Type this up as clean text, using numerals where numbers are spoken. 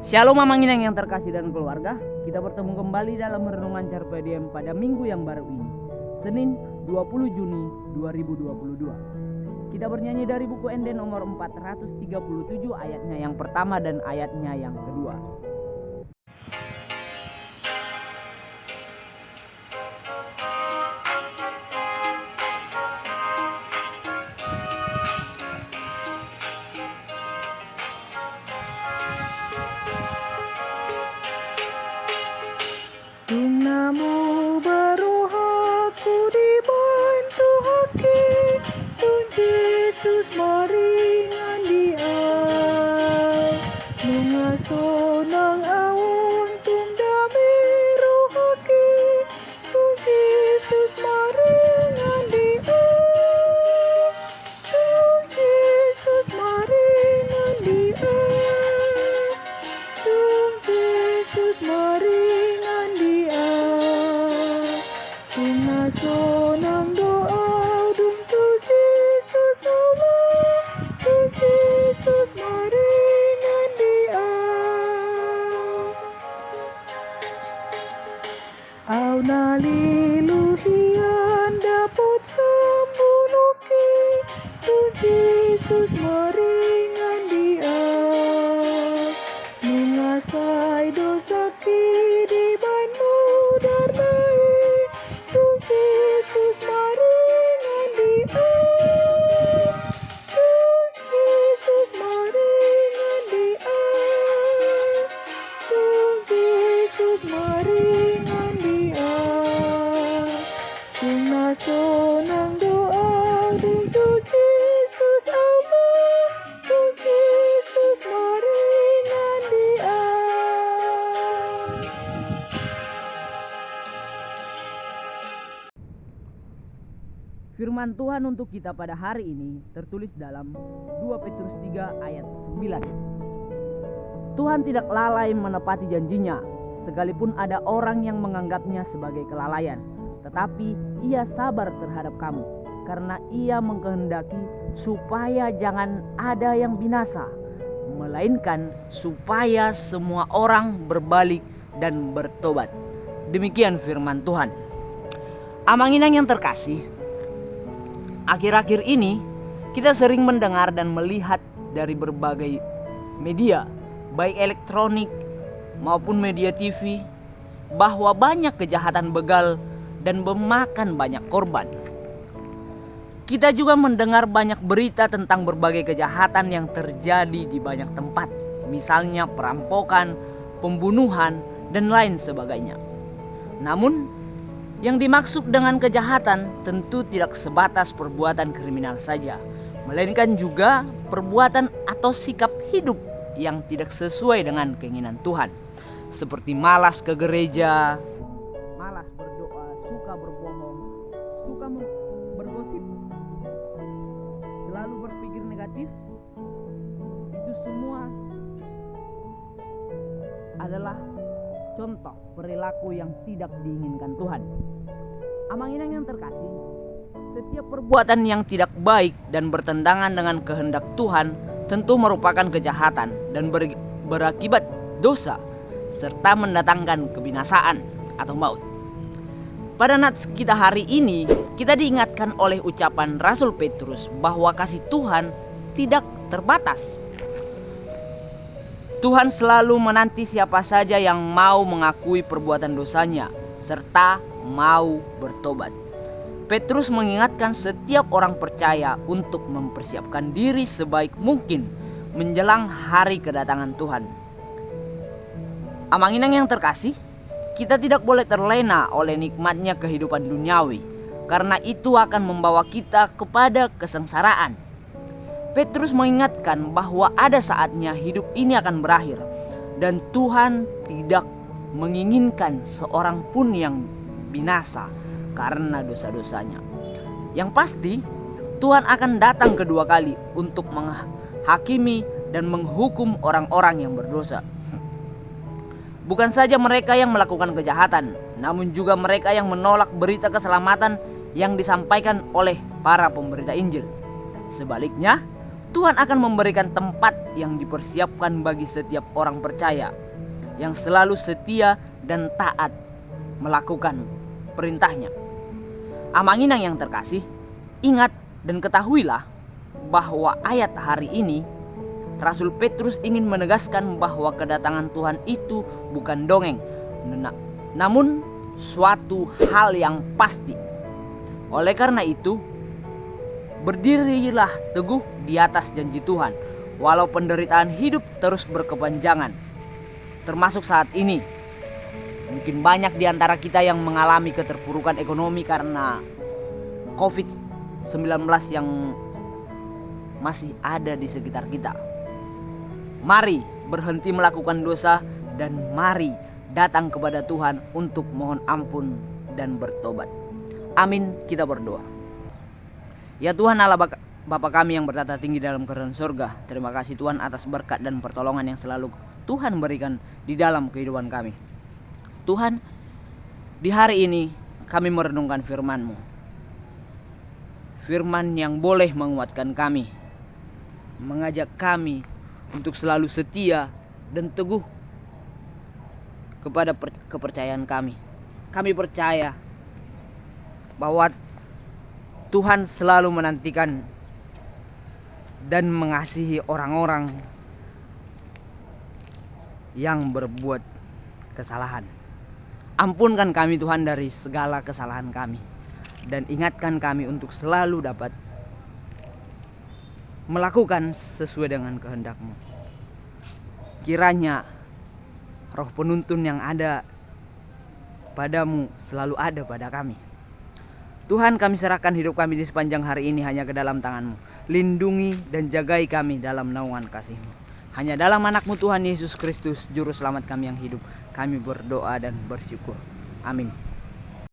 Shalom Mamanginang yang terkasih dan keluarga. Kita bertemu kembali dalam renungan Carpe Diem pada minggu yang baru ini, Senin 20 Juni 2022. Kita bernyanyi dari buku ND nomor 437 ayatnya yang pertama dan ayatnya yang kedua. Tung namo baroha ku dibantu haki, Tung Yesus maringan diai, mengaso nang awon tung dami rohaki, Tung Yesus maringan diai, Tung Yesus maringan diai, Tung Yesus maringan diai, Tung nang doa dung tu Jesus Allah, Tung Jesus maringan diai. Au naliluhian dapat sembunuki, Tung Jesus maringan diai, mengasai dosaki di banmu darnai, Tung Jesus maringan diai, Tung Jesus maringan diai, Tung Jesus maringan diai, Tung naso nang doa dung tu Jesus Allah, Tung Jesus maringan diai. Firman Tuhan untuk kita pada hari ini tertulis dalam 2 Petrus 3 ayat 9. Tuhan tidak lalai menepati janjinya, sekalipun ada orang yang menganggapnya sebagai kelalaian. Tetapi ia sabar terhadap kamu, karena ia mengkehendaki supaya jangan ada yang binasa, melainkan supaya semua orang berbalik dan bertobat. Demikian firman Tuhan. Amanginang yang terkasih, akhir-akhir ini kita sering mendengar dan melihat dari berbagai media, baik elektronik maupun media TV, bahwa banyak kejahatan begal dan memakan banyak korban. Kita juga mendengar banyak berita tentang berbagai kejahatan yang terjadi di banyak tempat, misalnya perampokan, pembunuhan, dan lain sebagainya. Namun, yang dimaksud dengan kejahatan tentu tidak sebatas perbuatan kriminal saja, melainkan juga perbuatan atau sikap hidup yang tidak sesuai dengan keinginan Tuhan, seperti malas ke gereja, malas berdoa, suka berbohong, suka bergosip, selalu berpikir negatif. Itu semua adalah contoh perilaku yang tidak diinginkan Tuhan. Amanginang yang terkasih, setiap perbuatan yang tidak baik dan bertentangan dengan kehendak Tuhan tentu merupakan kejahatan dan berakibat dosa serta mendatangkan kebinasaan atau maut. Pada nats kita hari ini, kita diingatkan oleh ucapan Rasul Petrus bahwa kasih Tuhan tidak terbatas. Tuhan selalu menanti siapa saja yang mau mengakui perbuatan dosanya serta mau bertobat. Petrus mengingatkan setiap orang percaya untuk mempersiapkan diri sebaik mungkin menjelang hari kedatangan Tuhan. Amanginang yang terkasih, kita tidak boleh terlena oleh nikmatnya kehidupan duniawi, karena itu akan membawa kita kepada kesengsaraan. Petrus mengingatkan bahwa ada saatnya hidup ini akan berakhir, dan Tuhan tidak menginginkan seorang pun yang binasa karena dosa-dosanya. Yang pasti, Tuhan akan datang kedua kali untuk menghakimi dan menghukum orang-orang yang berdosa. Bukan saja mereka yang melakukan kejahatan, namun juga mereka yang menolak berita keselamatan yang disampaikan oleh para pemberita Injil. Sebaliknya, Tuhan akan memberikan tempat yang dipersiapkan bagi setiap orang percaya yang selalu setia dan taat melakukan perintahnya. Amanginang yang terkasih, ingat dan ketahuilah bahwa ayat hari ini Rasul Petrus ingin menegaskan bahwa kedatangan Tuhan itu bukan dongeng, namun suatu hal yang pasti. Oleh karena itu, berdirilah teguh di atas janji Tuhan, walau penderitaan hidup terus berkepanjangan. Termasuk saat ini, mungkin banyak di antara kita yang mengalami keterpurukan ekonomi karena COVID-19 yang masih ada di sekitar kita. Mari berhenti melakukan dosa dan mari datang kepada Tuhan untuk mohon ampun dan bertobat. Amin, kita berdoa. Ya Tuhan Allah Bapa kami yang bertata tinggi dalam kerajaan surga, terima kasih Tuhan atas berkat dan pertolongan yang selalu Tuhan berikan di dalam kehidupan kami. Tuhan, di hari ini kami merenungkan firman-Mu. Firman yang boleh menguatkan kami, mengajak kami untuk selalu setia dan teguh kepada kepercayaan kami. Kami percaya bahwa Tuhan selalu menantikan dan mengasihi orang-orang yang berbuat kesalahan. Ampunkan kami Tuhan dari segala kesalahan kami, dan ingatkan kami untuk selalu dapat melakukan sesuai dengan kehendak-Mu. Kiranya roh penuntun yang ada padamu selalu ada pada kami. Tuhan, kami serahkan hidup kami di sepanjang hari ini hanya ke dalam tangan-Mu. Lindungi dan jagai kami dalam naungan kasih-Mu. Hanya dalam anak-Mu Tuhan Yesus Kristus, Juru Selamat kami yang hidup, kami berdoa dan bersyukur. Amin.